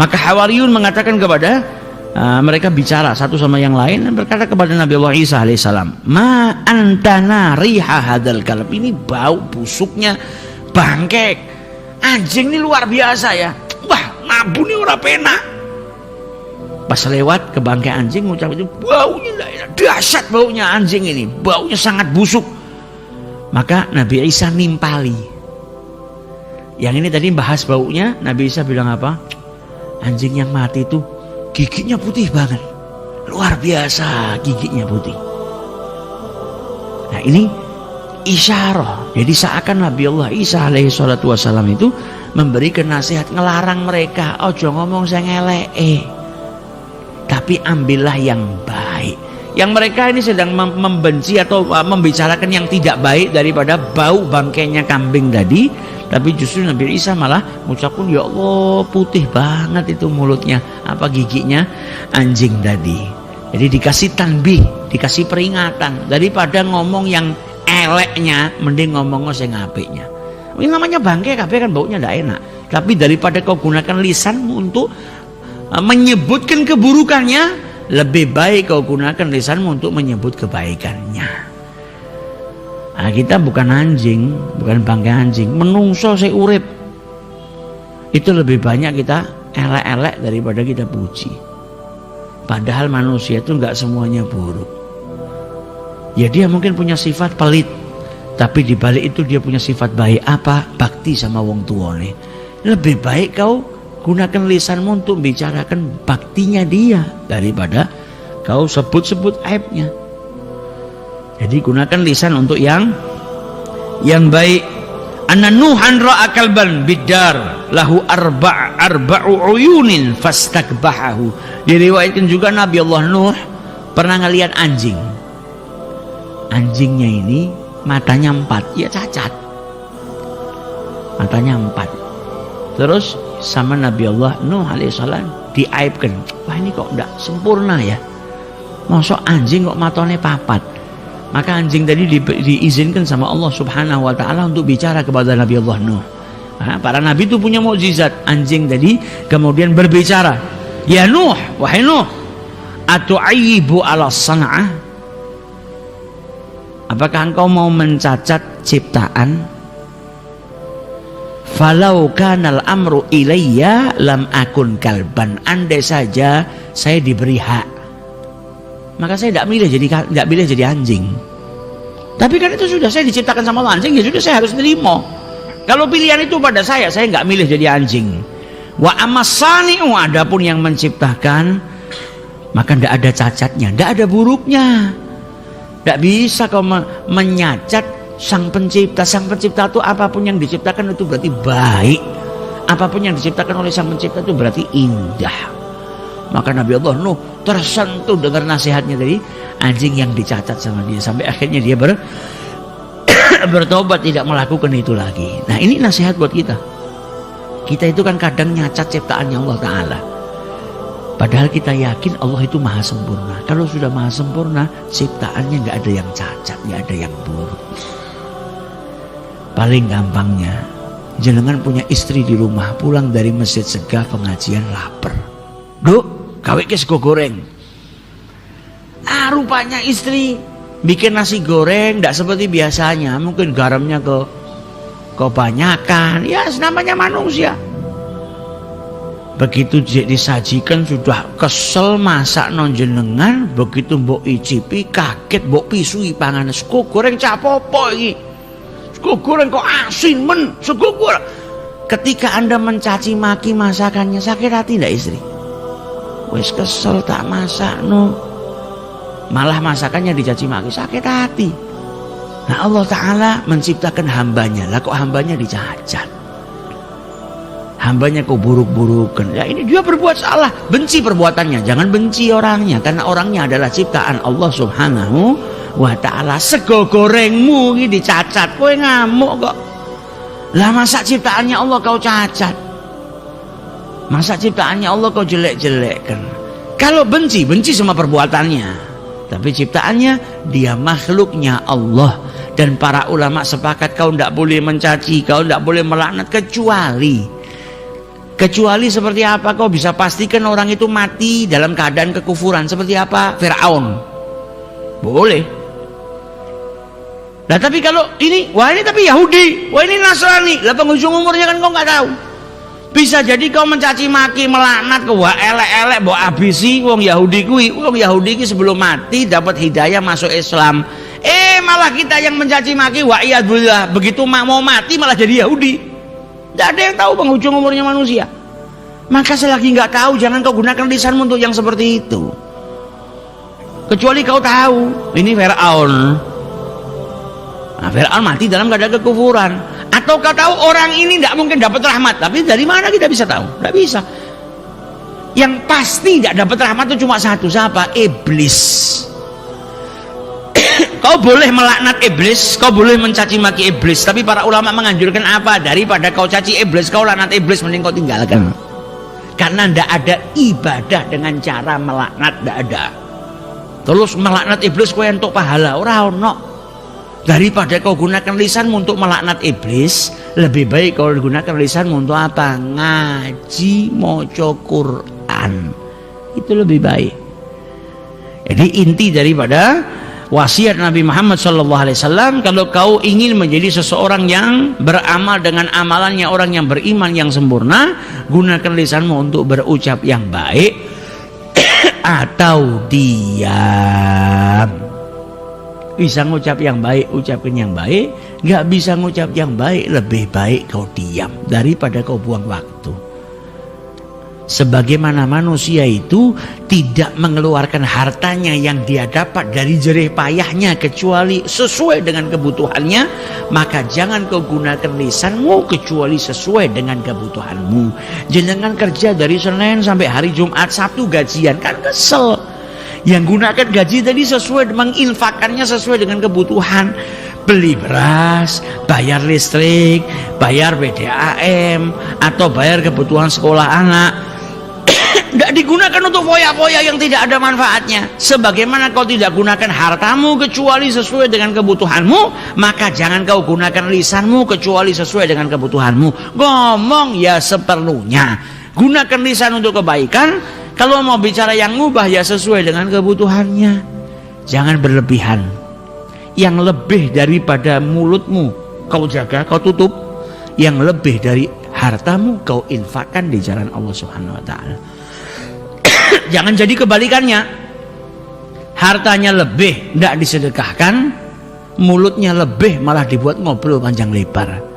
Maka Hawariyun mengatakan kepada mereka bicara satu sama yang lain dan berkata kepada Nabi Allah Isa alaihissalam, ma antana riha hadal kalb, ini bau busuknya bangkai anjing ini luar biasa ya. Wah, nabu ini ora penak. Pas lewat ke bangkai anjing ngucap itu, baunya dahsyat, baunya anjing ini, baunya sangat busuk. Maka Nabi Isa nimpali. Yang ini tadi bahas baunya, Nabi Isa bilang apa? Anjing yang mati itu giginya putih banget, luar biasa giginya putih. Nah ini isyarah. Jadi seakan Nabi Allah Isa alaihi salatu wassalam itu memberikan nasihat, ngelarang mereka ojo ngomong sing elek, tapi ambillah yang baik. Yang mereka ini sedang membenci atau membicarakan yang tidak baik daripada bau bangkainya kambing tadi, tapi justru Nabi Isa malah mengucapkan, ya Allah putih banget itu mulutnya, apa giginya anjing tadi. Jadi dikasih tanbih, dikasih peringatan, daripada ngomong yang eleknya mending ngomong sing apiknya. Ini namanya bangkai kabeh kan baunya tidak enak. Tapi daripada kau gunakan lisanmu untuk menyebutkan keburukannya, lebih baik kau gunakan lisanmu untuk menyebut kebaikannya. Nah, kita bukan anjing, bukan bangkai anjing, menungso saya urip. Itu lebih banyak kita elek-elek daripada kita puji. Padahal manusia itu nggak semuanya buruk. Ya dia mungkin punya sifat pelit, tapi di balik itu dia punya sifat baik. Apa? Bakti sama wong tuane. Lebih baik kau gunakan lisanmu untuk bicarakan baktinya dia daripada kau sebut-sebut aibnya. Jadi gunakan lisan untuk yang baik. Anna Nuhan ra'a kalban bidar lahu arba'u uyunin fastakbahahu. Diriwayatkan juga Nabi Allah Nuh pernah ngelihat anjing. Anjingnya ini matanya 4, ya cacat. Matanya 4. Terus sama Nabi Allah Nuh alaihissalam diaibkan. Wah ini kok enggak sempurna ya. Mosok anjing kok matanya 4. Maka anjing tadi diizinkan sama Allah subhanahu wa ta'ala untuk bicara kepada Nabi Allah Nuh. Nah, para nabi itu punya mukjizat. Anjing tadi kemudian berbicara, ya Nuh, wahai Nuh, atu'ayyibu ala san'ah, apakah engkau mau mencacat ciptaan? Falau kanal amru ilayya lam akun kalban. Andai saja saya diberi hak, maka saya tidak pilih jadi anjing. Tapi kan itu sudah saya diciptakan sama Allah anjing, ya sudah saya harus terima. Kalau pilihan itu pada saya nggak milih jadi anjing. Wa amasani'u, adapun yang menciptakan, maka tidak ada cacatnya, tidak ada buruknya. Tidak bisa kau menyacat sang pencipta. Sang pencipta itu apapun yang diciptakan itu berarti baik. Apapun yang diciptakan oleh sang pencipta itu berarti indah. Maka Nabi Allah Nuh tersentuh dengar nasihatnya tadi, anjing yang dicacat sama dia, sampai akhirnya dia bertobat tidak melakukan itu lagi. Nah ini nasihat buat kita. Kita itu kan kadang nyacat ciptaannya Allah Ta'ala, padahal kita yakin Allah itu maha sempurna. Kalau sudah maha sempurna, ciptaannya nggak ada yang cacat, nggak ada yang buruk. Paling gampangnya, jenengan punya istri di rumah, pulang dari masjid segah pengajian lapar. Duk, gawe ke sego goreng. Rupanya istri bikin nasi goreng tidak seperti biasanya, mungkin garamnya kebanyakan. Ya namanya manusia. Begitu disajikan sudah kesel masak non jenengan, begitu mbok icipi kaget, mbok pisui panganan. Sego goreng capopo iki. Sego goreng kok asin men, sego goreng. Ketika Anda mencaci maki masakannya, sakit hati tidak istri? wis kesel tak masakno. Malah masakannya dicaci maki, sakit hati. Nah Allah Ta'ala menciptakan hambanya, lah kok hambanya dicacat, hambanya kok buruk-burukan. Ya ini dia berbuat salah, benci perbuatannya, jangan benci orangnya, karena orangnya adalah ciptaan Allah Subhanahu wa Ta'ala. Sego gorengmu ini dicacat, kowe ngamuk kok. Lah masa ciptaannya Allah kau cacat, masa ciptaannya Allah kau jelek-jelekkan. Kalau benci, benci sama perbuatannya, tapi ciptaannya dia makhluknya Allah. Dan para ulama sepakat kau tidak boleh mencaci, kau tidak boleh melaknat, kecuali seperti apa? Kau bisa pastikan orang itu mati dalam keadaan kekufuran. Seperti apa? Fir'aun. Boleh. Nah tapi kalau ini, wah ini tapi Yahudi, wah ini Nasrani, lah penghujung umurnya kan kau nggak tahu. Bisa jadi kau mencaci maki, melaknat, kau wah elek-elek, bawa abisi wong Yahudi kui, wong Yahudi ki sebelum mati dapat hidayah masuk Islam. Malah kita yang mencaci maki, wa iyadzubillah, begitu mau mati malah jadi Yahudi. Tidak ada yang tahu penghujung umurnya manusia. Maka selagi nggak tahu, jangan kau gunakan lisanmu untuk yang seperti itu. Kecuali kau tahu, ini Fir'aun. Nah, Fir'aun mati dalam keadaan kekufuran. Atau kau tahu orang ini tidak mungkin dapat rahmat, tapi dari mana kita bisa tahu? Tidak bisa. Yang pasti tidak dapat rahmat itu cuma satu, siapa? Iblis. Kau boleh melaknat iblis, kau boleh mencaci maki iblis, tapi para ulama menganjurkan apa? Daripada kau caci iblis, kau laknat iblis, mending kau tinggalkan. Karena tidak ada ibadah dengan cara melaknat, tidak ada. Terus melaknat iblis kau untuk pahala, ora ono. Daripada kau gunakan lisanmu untuk melaknat iblis, lebih baik kau gunakan lisanmu untuk apa? Ngaji, maca Quran. Itu lebih baik. Jadi inti daripada wasiat Nabi Muhammad SAW, kalau kau ingin menjadi seseorang yang beramal dengan amalannya orang yang beriman yang sempurna, gunakan lisanmu untuk berucap yang baik atau diam. Bisa ngucap yang baik, ucapkan yang baik. Nggak bisa ngucap yang baik, lebih baik kau diam daripada kau buang waktu. Sebagaimana manusia itu tidak mengeluarkan hartanya yang dia dapat dari jerih payahnya kecuali sesuai dengan kebutuhannya, maka jangan kau gunakan lisanmu kecuali sesuai dengan kebutuhanmu. Jangan kerja dari Senin sampai hari Jumat, Sabtu gajian, kan kesel. Yang gunakan gaji tadi sesuai, menginfakannya sesuai dengan kebutuhan. Beli beras, bayar listrik, bayar PDAM, atau bayar kebutuhan sekolah anak. Tidak digunakan untuk foya-foya yang tidak ada manfaatnya. Sebagaimana kau tidak gunakan hartamu kecuali sesuai dengan kebutuhanmu, maka jangan kau gunakan lisanmu kecuali sesuai dengan kebutuhanmu. Ngomong ya seperlunya. Gunakan lisan untuk kebaikan. Kalau mau bicara yang mubah ya sesuai dengan kebutuhannya. Jangan berlebihan. Yang lebih daripada mulutmu kau jaga, kau tutup. Yang lebih dari hartamu kau infakkan di jalan Allah Subhanahu wa Ta'ala. Jangan jadi kebalikannya. Hartanya lebih tidak disedekahkan, mulutnya lebih malah dibuat ngobrol panjang lebar.